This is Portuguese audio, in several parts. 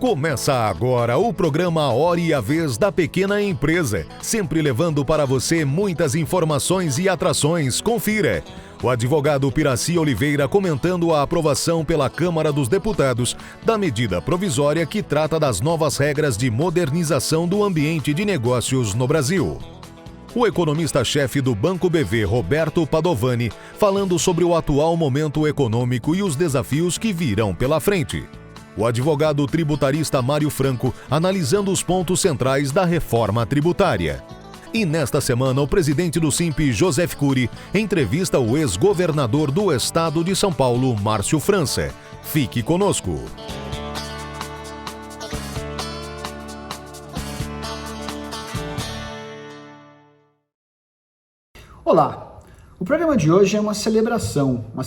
Começa agora o programa Hora e a Vez da Pequena Empresa, sempre levando para você muitas informações e atrações. Confira. O advogado Piraci Oliveira comentando a aprovação pela Câmara dos Deputados da medida provisória que trata das novas regras de modernização do ambiente de negócios no Brasil. O economista-chefe do Banco BV, Roberto Padovani, falando sobre o atual momento econômico e os desafios que virão pela frente. O advogado tributarista Mário Franco, analisando os pontos centrais da reforma tributária. E nesta semana, o presidente do Simp, Joseph Cury, entrevista o ex-governador do estado de São Paulo, Márcio França. Fique conosco. Olá! O programa de hoje é uma celebração a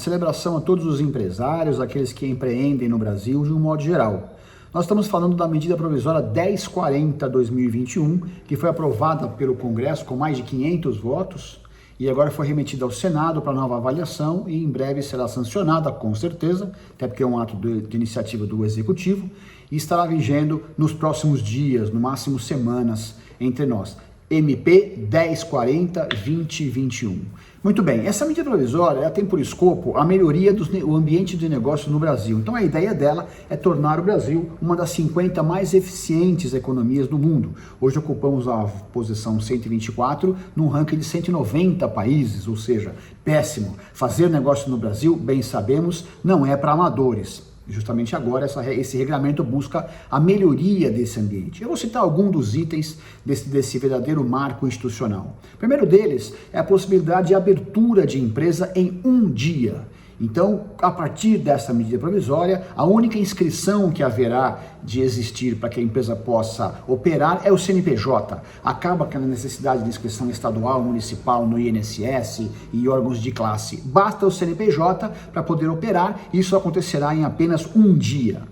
todos os empresários, aqueles que empreendem no Brasil de um modo geral. Nós estamos falando da medida provisória 1040/2021, que foi aprovada pelo Congresso com mais de 500 votos e agora foi remetida ao Senado para nova avaliação e em breve será sancionada, com certeza, até porque é um ato de iniciativa do Executivo, e estará vigendo nos próximos dias, no máximo semanas, entre nós. MP 1040/2021. Muito bem, essa medida provisória ela tem por escopo a melhoria do ambiente de negócio no Brasil. Então a ideia dela é tornar o Brasil uma das 50 mais eficientes economias do mundo. Hoje ocupamos a posição 124 num ranking de 190 países, ou seja, péssimo. Fazer negócio no Brasil, bem sabemos, não é para amadores. Justamente agora esse regulamento busca a melhoria desse ambiente. Eu vou citar alguns dos itens desse verdadeiro marco institucional. O primeiro deles é a possibilidade de abertura de empresa em um dia. Então, a partir dessa medida provisória, a única inscrição que haverá de existir para que a empresa possa operar é o CNPJ. Acaba com a necessidade de inscrição estadual, municipal, no INSS e órgãos de classe. Basta o CNPJ para poder operar e isso acontecerá em apenas um dia.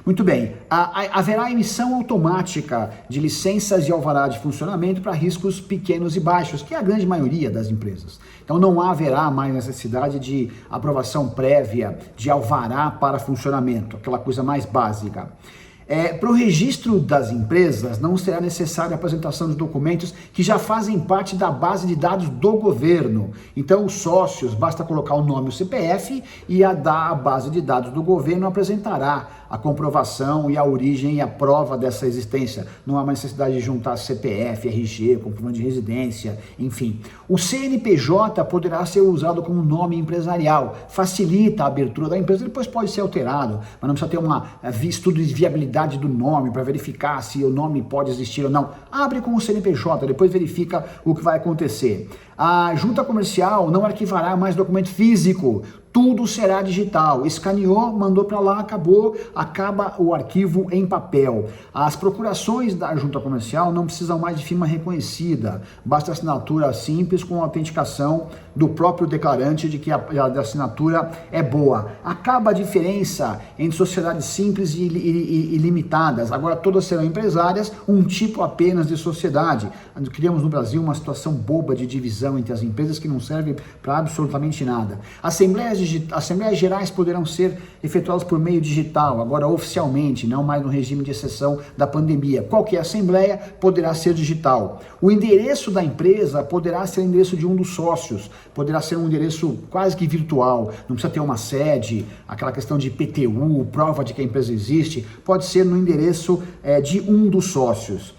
Muito bem, haverá emissão automática de licenças e alvará de funcionamento para riscos pequenos e baixos, que é a grande maioria das empresas. Então não haverá mais necessidade de aprovação prévia de alvará para funcionamento, aquela coisa mais básica. Para o registro das empresas, não será necessária a apresentação de documentos que já fazem parte da base de dados do governo. Então, os sócios, basta colocar o nome e o CPF e a base de dados do governo apresentará a comprovação e a origem e a prova dessa existência. Não há mais necessidade de juntar CPF, RG, comprovante de residência, enfim. O CNPJ poderá ser usado como nome empresarial, facilita a abertura da empresa, depois pode ser alterado, mas não precisa ter um estudo de viabilidade do nome para verificar se o nome pode existir ou não. Abre com o CNPJ, depois verifica o que vai acontecer. A junta comercial não arquivará mais documento físico, tudo será digital. Escaneou, mandou para lá, acaba o arquivo em papel. As procurações da junta comercial não precisam mais de firma reconhecida, basta assinatura simples com autenticação do próprio declarante de que a assinatura é boa. Acaba a diferença entre sociedades simples e limitadas, agora todas serão empresárias, um tipo apenas de sociedade. Criamos no Brasil uma situação boba de divisão entre as empresas que não serve para absolutamente nada. Assembleias gerais poderão ser efetuadas por meio digital, agora oficialmente, não mais no regime de exceção da pandemia. Qualquer assembleia poderá ser digital. O endereço da empresa poderá ser o endereço de um dos sócios, poderá ser um endereço quase que virtual, não precisa ter uma sede, aquela questão de IPTU, prova de que a empresa existe, pode ser no endereço de um dos sócios.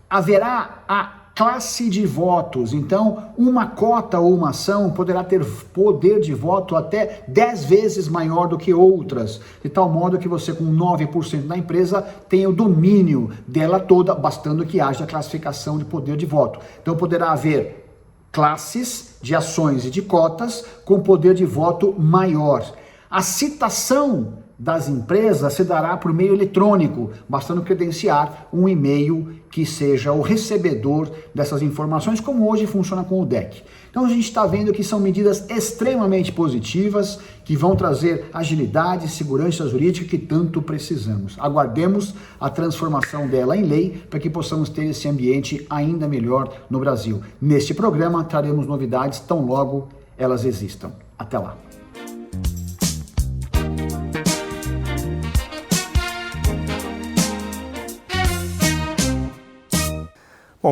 Haverá a classe de votos, então uma cota ou uma ação poderá ter poder de voto até 10 vezes maior do que outras, de tal modo que você com 9% da empresa tenha o domínio dela toda, bastando que haja classificação de poder de voto. Então poderá haver classes de ações e de cotas com poder de voto maior. A citação das empresas se dará por meio eletrônico, bastando credenciar um e-mail que seja o recebedor dessas informações, como hoje funciona com o DEC. Então a gente está vendo que são medidas extremamente positivas, que vão trazer agilidade e segurança jurídica que tanto precisamos. Aguardemos a transformação dela em lei para que possamos ter esse ambiente ainda melhor no Brasil. Neste programa traremos novidades tão logo elas existam. Até lá!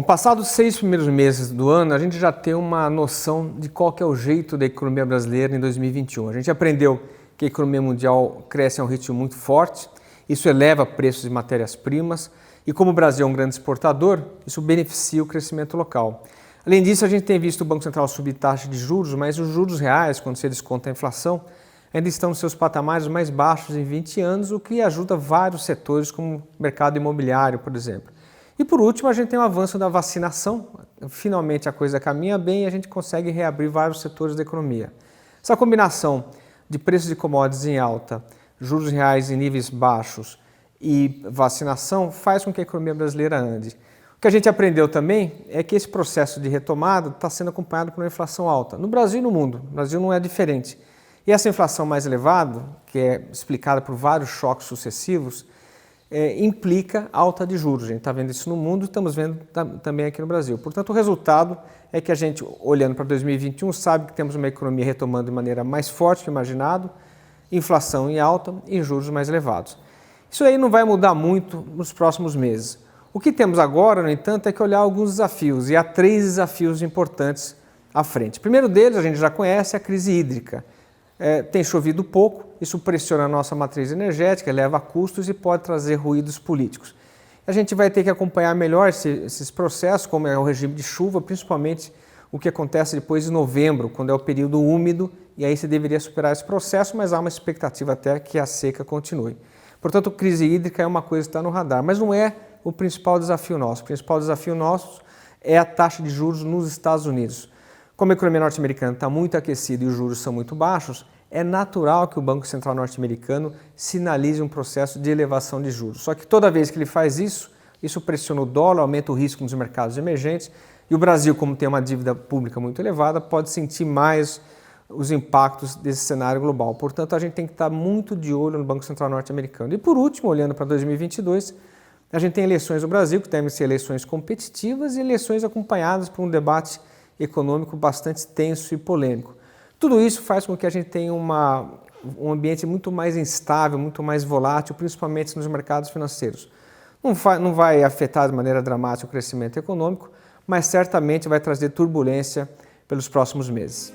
Bom, passados 6 primeiros meses do ano, a gente já tem uma noção de qual que é o jeito da economia brasileira em 2021. A gente aprendeu que a economia mundial cresce a um ritmo muito forte, isso eleva preços de matérias-primas e como o Brasil é um grande exportador, isso beneficia o crescimento local. Além disso, a gente tem visto o Banco Central subir taxa de juros, mas os juros reais, quando se desconta a inflação, ainda estão nos seus patamares mais baixos em 20 anos, o que ajuda vários setores, como o mercado imobiliário, por exemplo. E por último, a gente tem o avanço da vacinação. Finalmente a coisa caminha bem e a gente consegue reabrir vários setores da economia. Essa combinação de preços de commodities em alta, juros reais em níveis baixos e vacinação faz com que a economia brasileira ande. O que a gente aprendeu também é que esse processo de retomada está sendo acompanhado por uma inflação alta, no Brasil e no mundo. No Brasil não é diferente. E essa inflação mais elevada, que é explicada por vários choques sucessivos, implica alta de juros. A gente está vendo isso no mundo e estamos vendo também aqui no Brasil. Portanto, o resultado é que a gente, olhando para 2021, sabe que temos uma economia retomando de maneira mais forte que imaginado, inflação em alta e juros mais elevados. Isso aí não vai mudar muito nos próximos meses. O que temos agora, no entanto, é que olhar alguns desafios, e há 3 desafios importantes à frente. O primeiro deles, a gente já conhece, é a crise hídrica. Tem chovido pouco, isso pressiona a nossa matriz energética, eleva custos e pode trazer ruídos políticos. A gente vai ter que acompanhar melhor esses processos, como é o regime de chuva, principalmente o que acontece depois de novembro, quando é o período úmido, e aí se deveria superar esse processo, mas há uma expectativa até que a seca continue. Portanto, crise hídrica é uma coisa que está no radar, mas não é o principal desafio nosso. O principal desafio nosso é a taxa de juros nos Estados Unidos. Como a economia norte-americana está muito aquecida e os juros são muito baixos, é natural que o Banco Central norte-americano sinalize um processo de elevação de juros. Só que toda vez que ele faz isso, isso pressiona o dólar, aumenta o risco nos mercados emergentes e o Brasil, como tem uma dívida pública muito elevada, pode sentir mais os impactos desse cenário global. Portanto, a gente tem que estar muito de olho no Banco Central norte-americano. E por último, olhando para 2022, a gente tem eleições no Brasil, que devem ser eleições competitivas e eleições acompanhadas por um debate econômico bastante tenso e polêmico. Tudo isso faz com que a gente tenha um ambiente muito mais instável, muito mais volátil, principalmente nos mercados financeiros. Não vai afetar de maneira dramática o crescimento econômico, mas certamente vai trazer turbulência pelos próximos meses.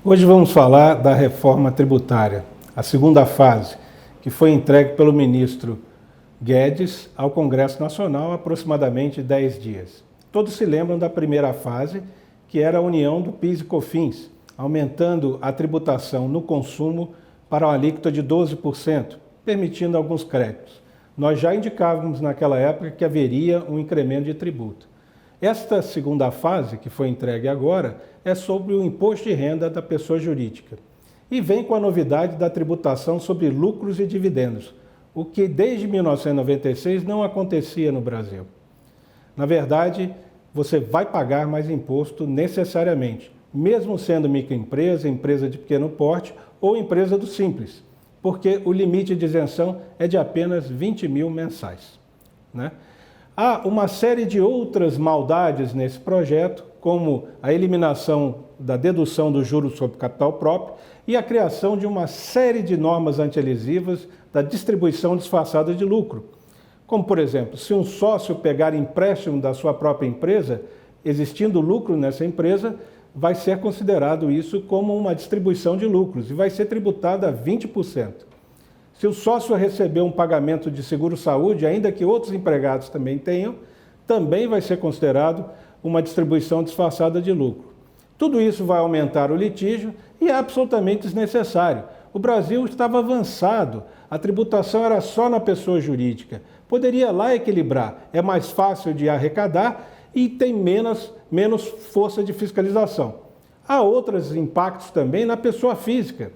Hoje vamos falar da reforma tributária, a segunda fase, que foi entregue pelo ministro Guedes ao Congresso Nacional há aproximadamente 10 dias. Todos se lembram da primeira fase, que era a união do PIS e COFINS, aumentando a tributação no consumo para uma alíquota de 12%, permitindo alguns créditos. Nós já indicávamos naquela época que haveria um incremento de tributo. Esta segunda fase, que foi entregue agora, é sobre o imposto de renda da pessoa jurídica. E vem com a novidade da tributação sobre lucros e dividendos, o que desde 1996 não acontecia no Brasil. Na verdade, você vai pagar mais imposto necessariamente, mesmo sendo microempresa, empresa de pequeno porte ou empresa do Simples, porque o limite de isenção é de apenas 20 mil mensais, né? Há uma série de outras maldades nesse projeto, como a eliminação da dedução do juros sobre capital próprio e a criação de uma série de normas antielisivas da distribuição disfarçada de lucro. Como, por exemplo, se um sócio pegar empréstimo da sua própria empresa, existindo lucro nessa empresa, vai ser considerado isso como uma distribuição de lucros e vai ser tributada a 20%. Se o sócio receber um pagamento de seguro-saúde, ainda que outros empregados também tenham, também vai ser considerado uma distribuição disfarçada de lucro. Tudo isso vai aumentar o litígio e é absolutamente desnecessário. O Brasil estava avançado, a tributação era só na pessoa jurídica. Poderia lá equilibrar, é mais fácil de arrecadar e tem menos força de fiscalização. Há outros impactos também na pessoa física.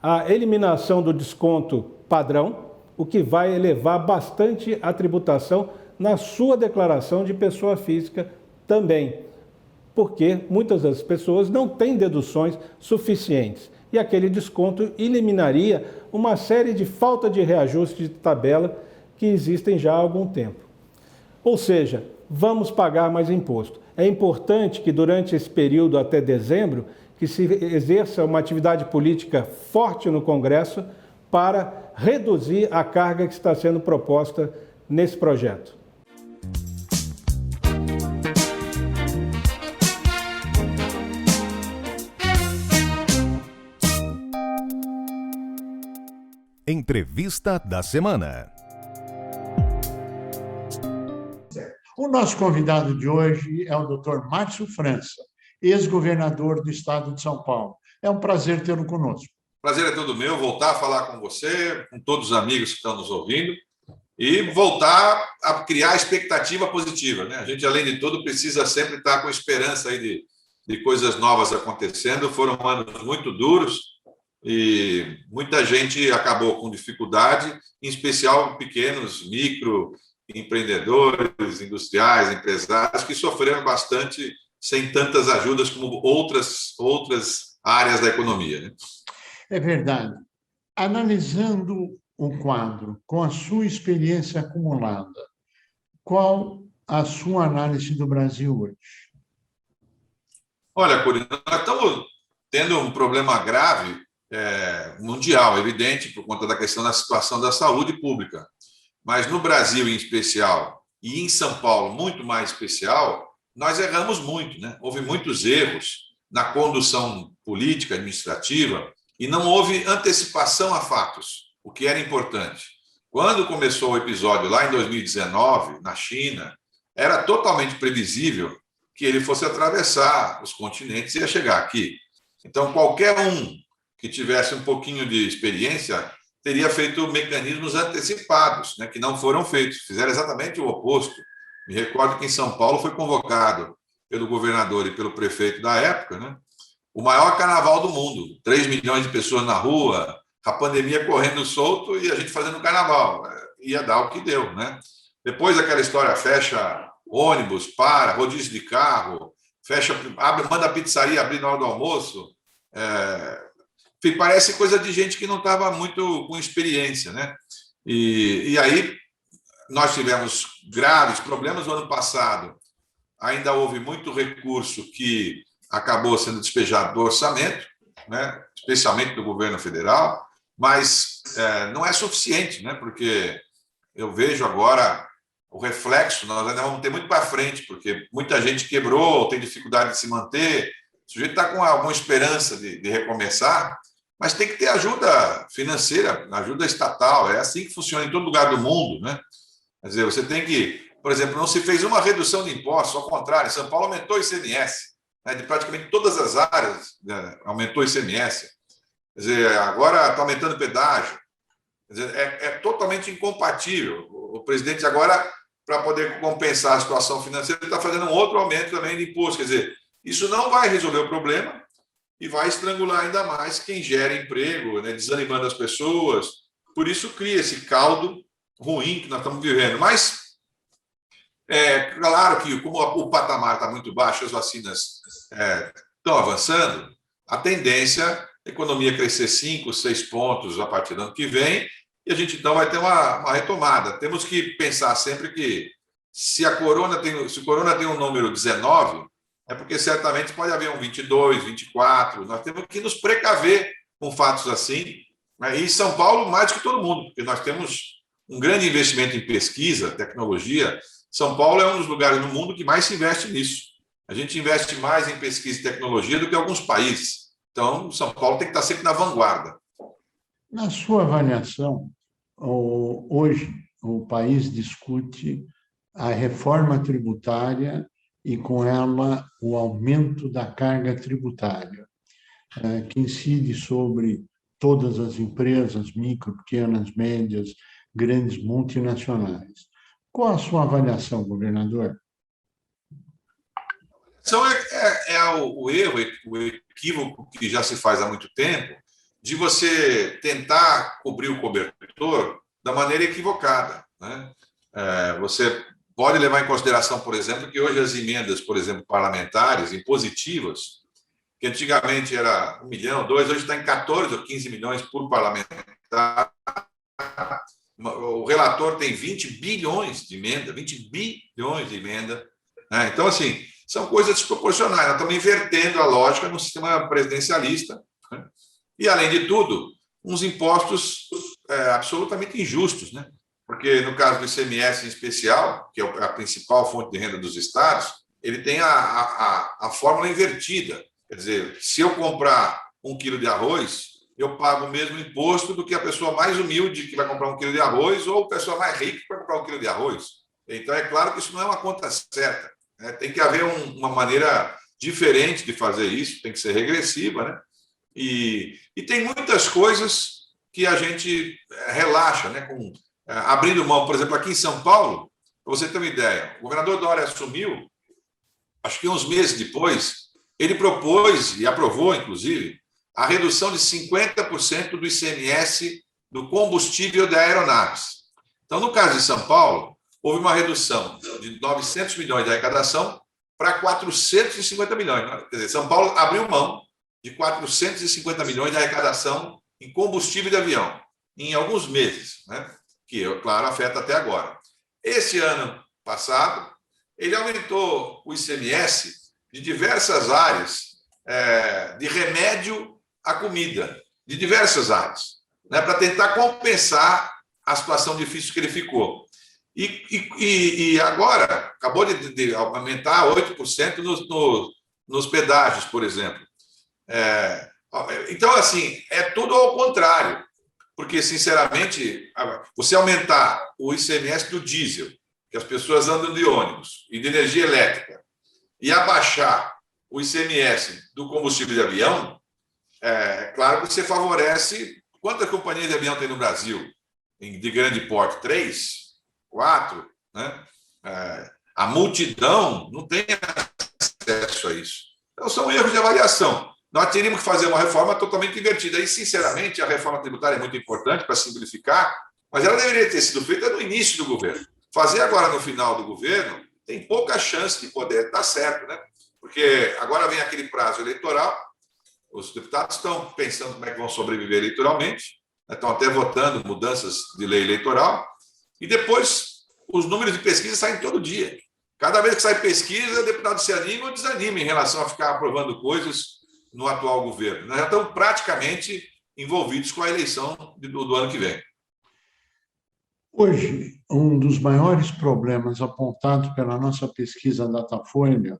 A eliminação do desconto padrão, o que vai elevar bastante a tributação na sua declaração de pessoa física também, porque muitas das pessoas não têm deduções suficientes e aquele desconto eliminaria uma série de falta de reajuste de tabela que existem já há algum tempo. Ou seja, vamos pagar mais imposto. É importante que durante esse período até dezembro, que que se exerça uma atividade política forte no Congresso para reduzir a carga que está sendo proposta nesse projeto. Entrevista da semana. O nosso convidado de hoje é o Dr. Márcio França, ex-governador do estado de São Paulo. É um prazer tê-lo conosco. Prazer é todo meu voltar a falar com você, com todos os amigos que estão nos ouvindo e voltar a criar expectativa positiva, né? A gente, além de tudo, precisa sempre estar com esperança aí de coisas novas acontecendo. Foram anos muito duros e muita gente acabou com dificuldade, em especial pequenos, microempreendedores, industriais, empresários, que sofreram bastante sem tantas ajudas como outras áreas da economia, né? É verdade. Analisando o quadro, com a sua experiência acumulada, qual a sua análise do Brasil hoje? Olha, Corina, nós estamos tendo um problema grave mundial, evidente, por conta da questão da situação da saúde pública. Mas no Brasil, em especial, e em São Paulo, muito mais especial, nós erramos muito, né? Houve muitos erros na condução política, administrativa, e não houve antecipação a fatos, o que era importante. Quando começou o episódio lá em 2019, na China, era totalmente previsível que ele fosse atravessar os continentes e ia chegar aqui. Então, qualquer um que tivesse um pouquinho de experiência teria feito mecanismos antecipados, né, que não foram feitos, fizeram exatamente o oposto. Me recordo que em São Paulo foi convocado pelo governador e pelo prefeito da época, né, o maior carnaval do mundo, 3 milhões de pessoas na rua, a pandemia correndo solto e a gente fazendo carnaval. Ia dar o que deu, né? Depois aquela história, fecha ônibus, rodízio de carro, fecha, manda a pizzaria abrir na hora do almoço. Enfim, parece coisa de gente que não estava muito com experiência, né? E aí nós tivemos graves problemas no ano passado. Ainda houve muito recurso que acabou sendo despejado do orçamento, né? Especialmente do governo federal, mas não é suficiente, né? Porque eu vejo agora o reflexo, nós ainda vamos ter muito para frente, porque muita gente quebrou, tem dificuldade de se manter, o sujeito está com alguma esperança de recomeçar, mas tem que ter ajuda financeira, ajuda estatal, é assim que funciona em todo lugar do mundo, né? Quer dizer, você tem que, por exemplo, não se fez uma redução de impostos, ao contrário, São Paulo aumentou o ICMS, né? De praticamente todas as áreas, né? Aumentou o ICMS, quer dizer, agora está aumentando o pedágio, quer dizer, é totalmente incompatível. O presidente agora, para poder compensar a situação financeira, está fazendo um outro aumento também de imposto, quer dizer, isso não vai resolver o problema e vai estrangular ainda mais quem gera emprego, né, desanimando as pessoas. Por isso cria esse caldo ruim que nós estamos vivendo. Mas claro que, como o patamar está muito baixo, as vacinas estão avançando, a tendência é a economia crescer 5, 6 pontos a partir do ano que vem, e a gente então vai ter uma retomada. Temos que pensar sempre que se o corona tem um número 19, é porque certamente pode haver um 22, 24. Nós temos que nos precaver com fatos assim. E em São Paulo, mais do que todo mundo, porque nós temos um grande investimento em pesquisa, tecnologia. São Paulo é um dos lugares no mundo que mais se investe nisso. A gente investe mais em pesquisa e tecnologia do que alguns países. Então, São Paulo tem que estar sempre na vanguarda. Na sua avaliação, hoje o país discute a reforma tributária e, com ela, o aumento da carga tributária, que incide sobre todas as empresas, micro, pequenas, médias, grandes multinacionais. Qual a sua avaliação, governador? Então, o erro, o equívoco que já se faz há muito tempo, de você tentar cobrir o cobertor da maneira equivocada, né? Você pode levar em consideração, por exemplo, que hoje as emendas, por exemplo, parlamentares, impositivas, que antigamente era 1 milhão, 2, hoje está em 14 ou 15 milhões por parlamentar. O relator tem 20 bilhões de emenda, 20 bilhões de emenda, né? Então, assim, são coisas desproporcionais. Nós estamos invertendo a lógica no sistema presidencialista, né? E, além de tudo, uns impostos absolutamente injustos, né? Porque, no caso do ICMS em especial, que é a principal fonte de renda dos estados, ele tem a fórmula invertida. Quer dizer, se eu comprar 1 quilo de arroz, eu pago o mesmo imposto do que a pessoa mais humilde que vai comprar 1 quilo de arroz ou a pessoa mais rica que vai comprar 1 quilo de arroz. Então, é claro que isso não é uma conta certa, né? Tem que haver uma maneira diferente de fazer isso, tem que ser regressiva, né? E tem muitas coisas que a gente relaxa, né? Abrindo mão, por exemplo, aqui em São Paulo, para você ter uma ideia, o governador Dória assumiu, acho que uns meses depois, ele propôs e aprovou, inclusive, a redução de 50% do ICMS do combustível de aeronaves. Então, no caso de São Paulo, houve uma redução de 900 milhões de arrecadação para 450 milhões. Quer dizer, São Paulo abriu mão de 450 milhões de arrecadação em combustível de avião, em alguns meses, né? Que, claro, afeta até agora. Esse ano passado, ele aumentou o ICMS de diversas áreas, de remédio à comida, de diversas áreas, né, para tentar compensar a situação difícil que ele ficou. E agora, acabou de aumentar 8% nos pedágios, por exemplo. Então, assim, é tudo ao contrário. Porque, sinceramente, você aumentar o ICMS do diesel, que as pessoas andam de ônibus, e de energia elétrica, e abaixar o ICMS do combustível de avião, claro que você favorece... Quantas companhias de avião tem no Brasil? De grande porte? 3? 4? Né? A multidão não tem acesso a isso. Então, são erros de avaliação. Nós teríamos que fazer uma reforma totalmente invertida. E, sinceramente, a reforma tributária é muito importante para simplificar, mas ela deveria ter sido feita no início do governo. Fazer agora no final do governo tem pouca chance de poder dar certo, né? Porque agora vem aquele prazo eleitoral, os deputados estão pensando como é que vão sobreviver eleitoralmente, né? Estão até votando mudanças de lei eleitoral, e depois os números de pesquisa saem todo dia. Cada vez que sai pesquisa, o deputado se anima ou desanima em relação a ficar aprovando coisas no atual governo. Nós já estamos praticamente envolvidos com a eleição do ano que vem. Hoje, um dos maiores problemas apontados pela nossa pesquisa Datafolha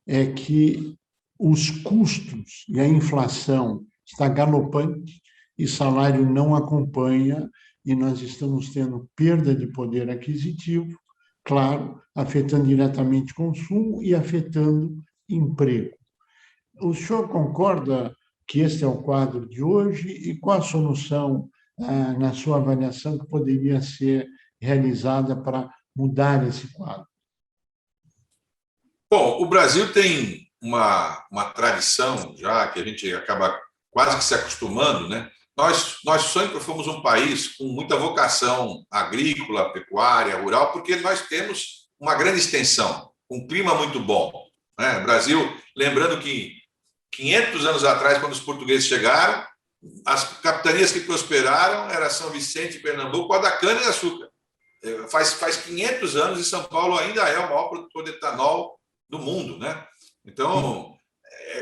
é que os custos e a inflação está galopante e salário não acompanha, e nós estamos tendo perda de poder aquisitivo, claro, afetando diretamente consumo e afetando emprego. O senhor concorda que este é o quadro de hoje e qual a solução, na sua avaliação, que poderia ser realizada para mudar esse quadro? Bom, o Brasil tem uma tradição já que a gente acaba quase que se acostumando, né? Nós sempre fomos um país com muita vocação agrícola, pecuária, rural, porque nós temos uma grande extensão, um clima muito bom, né? O Brasil, lembrando que 500 anos atrás, quando os portugueses chegaram, as capitanias que prosperaram eram São Vicente e Pernambuco, a da cana-de-açúcar. Faz 500 anos e São Paulo ainda é o maior produtor de etanol do mundo, né? Então,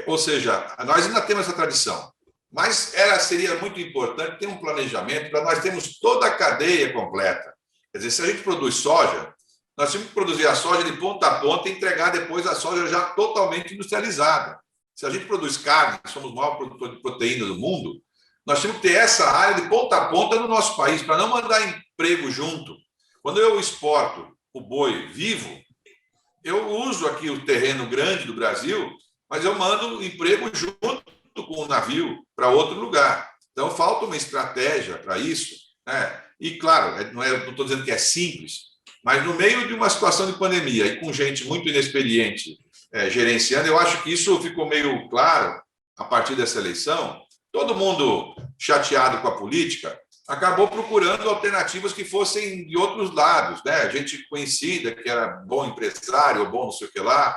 ou seja, nós ainda temos essa tradição. Mas seria muito importante ter um planejamento para nós termos toda a cadeia completa. Quer dizer, se a gente produz soja, nós temos que produzir a soja de ponta a ponta e entregar depois a soja já totalmente industrializada. Se a gente produz carne, somos o maior produtor de proteína do mundo, nós temos que ter essa área de ponta a ponta no nosso país, para não mandar emprego junto. Quando eu exporto o boi vivo, eu uso aqui o terreno grande do Brasil, mas eu mando emprego junto com o navio para outro lugar. Então, falta uma estratégia para isso, né? E, claro, não estou dizendo que é simples, mas no meio de uma situação de pandemia e com gente muito inexperiente gerenciando, eu acho que isso ficou meio claro a partir dessa eleição. Todo mundo chateado com a política acabou procurando alternativas que fossem de outros lados, né? Gente conhecida, que era bom empresário, ou bom não sei o que lá.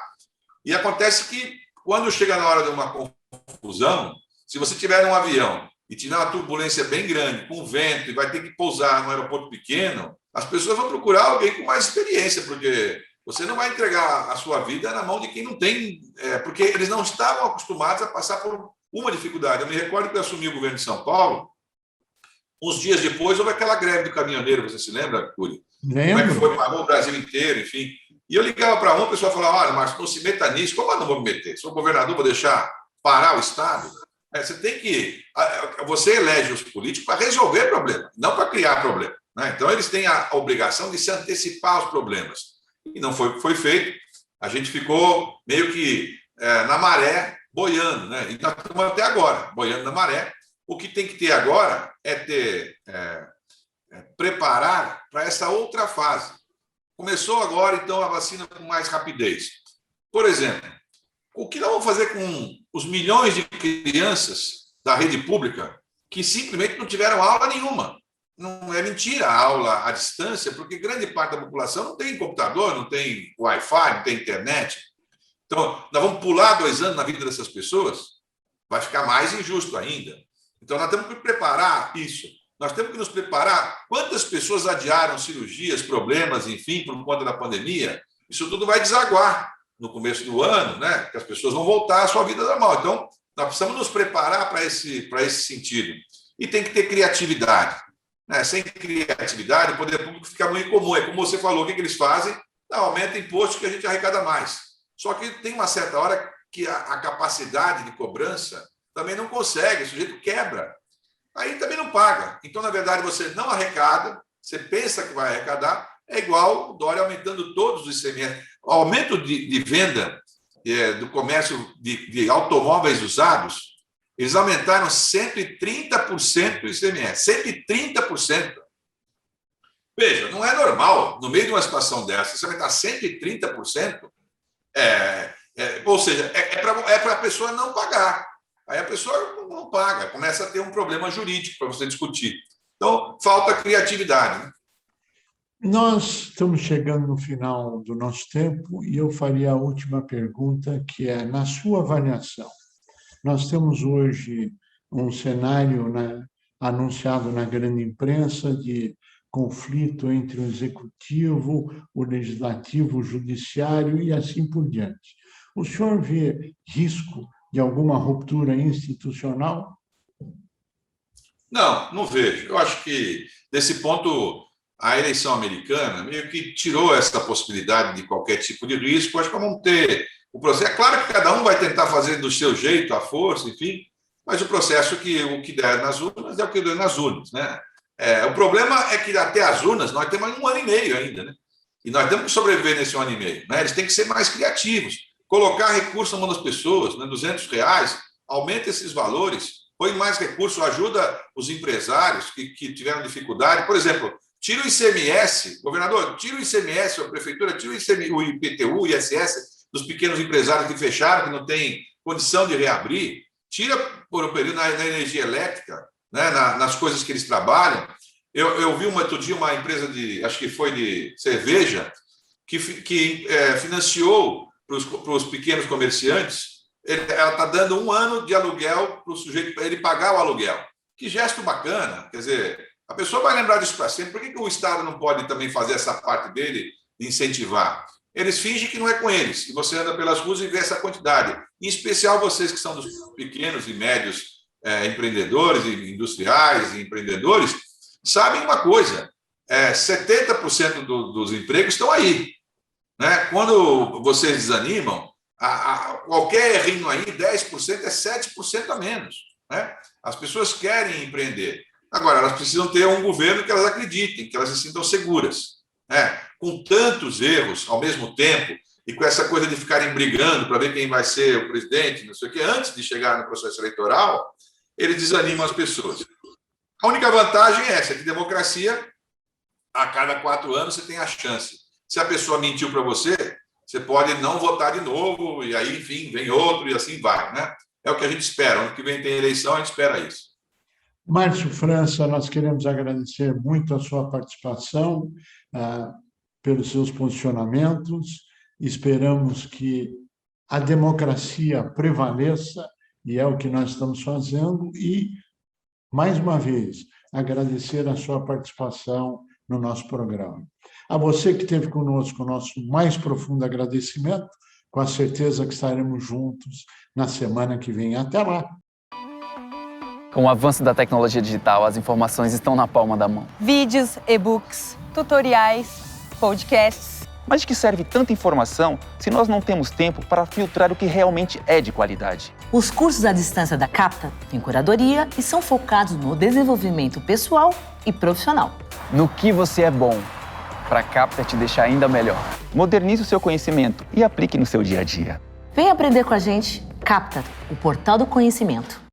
E acontece que, quando chega na hora de uma confusão, se você tiver um avião e tiver uma turbulência bem grande, com vento, e vai ter que pousar num aeroporto pequeno, as pessoas vão procurar alguém com mais experiência, porque Você não vai entregar a sua vida na mão de quem não tem, porque eles não estavam acostumados a passar por uma dificuldade. Eu me recordo que eu assumi o governo de São Paulo, uns dias depois houve aquela greve do caminhoneiro, você se lembra, Curi? Como é que foi? Parou o Brasil inteiro, enfim. E eu ligava para um, o pessoal falava, olha, Márcio, não se meta nisso. Como eu não vou me meter? Sou governador, vou deixar parar o Estado? Você tem que... Você elege os políticos para resolver problemas, não para criar problema. Né? Então, eles têm a obrigação de se antecipar aos problemas. E não foi feito. A gente ficou meio que na maré, boiando. Né? E nós estamos até agora, boiando na maré. O que tem que ter agora é preparar para essa outra fase. Começou agora, então, a vacina com mais rapidez. Por exemplo, o que nós vamos fazer com os milhões de crianças da rede pública que simplesmente não tiveram aula nenhuma? Não é mentira a aula à distância, porque grande parte da população não tem computador, não tem Wi-Fi, não tem internet. Então, nós vamos pular 2 anos na vida dessas pessoas? Vai ficar mais injusto ainda. Então, nós temos que preparar isso. Nós temos que nos preparar. Quantas pessoas adiaram cirurgias, problemas, enfim, por conta da pandemia? Isso tudo vai desaguar no começo do ano, né? Que as pessoas vão voltar à sua vida normal. Então, nós precisamos nos preparar para esse sentido. E tem que ter criatividade. Né? Sem criatividade, o poder público fica muito incomum. É como você falou, o que eles fazem? Não, aumenta imposto que a gente arrecada mais. Só que tem uma certa hora que a capacidade de cobrança também não consegue, o sujeito quebra. Aí também não paga. Então, na verdade, você não arrecada, você pensa que vai arrecadar, é igual o Dória aumentando todos os ICMS. O aumento de venda do comércio de automóveis usados, eles aumentaram 130% o ICMS. 130%. Veja, não é normal, no meio de uma situação dessa, você aumentar 130%, ou seja, é para a pessoa não pagar. Aí a pessoa não paga, começa a ter um problema jurídico para você discutir. Então, falta criatividade. Né? Nós estamos chegando no final do nosso tempo e eu faria a última pergunta, que é, na sua avaliação, nós temos hoje um cenário anunciado na grande imprensa de conflito entre o executivo, o legislativo, o judiciário e assim por diante. O senhor vê risco de alguma ruptura institucional? Não vejo. Eu acho que, desse ponto, a eleição americana meio que tirou essa possibilidade de qualquer tipo de risco. Acho que vamos ter o processo. É claro que cada um vai tentar fazer do seu jeito, à força, enfim, mas o processo o que der nas urnas é o que der nas urnas. Né? O problema é que até as urnas nós temos 1 ano e meio ainda, né? E nós temos que sobreviver nesse 1 ano e meio. Né? Eles têm que ser mais criativos. Colocar recurso na mão das pessoas, né? R$200, aumenta esses valores, põe mais recurso, ajuda os empresários que tiveram dificuldade. Por exemplo, tira o ICMS, governador, tira o ICMS, a prefeitura, tira o IPTU, o ISS dos pequenos empresários que fecharam, que não têm condição de reabrir, tira por um período na energia elétrica, né? Nas coisas que eles trabalham. Eu vi outro dia uma empresa acho que foi de cerveja, que financiou para os pequenos comerciantes, ela está dando 1 ano de aluguel para o sujeito, para ele pagar o aluguel. Que gesto bacana. Quer dizer, a pessoa vai lembrar disso para sempre. Por que o Estado não pode também fazer essa parte dele de incentivar? Eles fingem que não é com eles. E você anda pelas ruas e vê essa quantidade. Em especial vocês que são dos pequenos e médios empreendedores, industriais e empreendedores, sabem uma coisa, 70% dos empregos estão aí. Né? Quando vocês desanimam, qualquer errinho aí, 10% é 7% a menos. Né? As pessoas querem empreender. Agora, elas precisam ter um governo que elas acreditem, que elas se sintam seguras. Né? Com tantos erros ao mesmo tempo, e com essa coisa de ficarem brigando para ver quem vai ser o presidente, não sei o quê, antes de chegar no processo eleitoral, eles desanimam as pessoas. A única vantagem é essa, que democracia, a cada 4 anos você tem a chance. Se a pessoa mentiu para você, você pode não votar de novo, e aí, enfim, vem outro, e assim vai. Né? É o que a gente espera. Ano que vem tem eleição, a gente espera isso. Márcio França, nós queremos agradecer muito a sua participação, pelos seus posicionamentos. Esperamos que a democracia prevaleça, e é o que nós estamos fazendo, e, mais uma vez, agradecer a sua participação no nosso programa. A você que esteve conosco, o nosso mais profundo agradecimento, com a certeza que estaremos juntos na semana que vem. Até lá! Com o avanço da tecnologia digital, as informações estão na palma da mão. Vídeos, e-books, tutoriais, podcasts. Mas de que serve tanta informação se nós não temos tempo para filtrar o que realmente é de qualidade? Os cursos à distância da Capta têm curadoria e são focados no desenvolvimento pessoal e profissional. No que você é bom, para a Capta te deixar ainda melhor. Modernize o seu conhecimento e aplique no seu dia a dia. Vem aprender com a gente, Capta, o portal do conhecimento.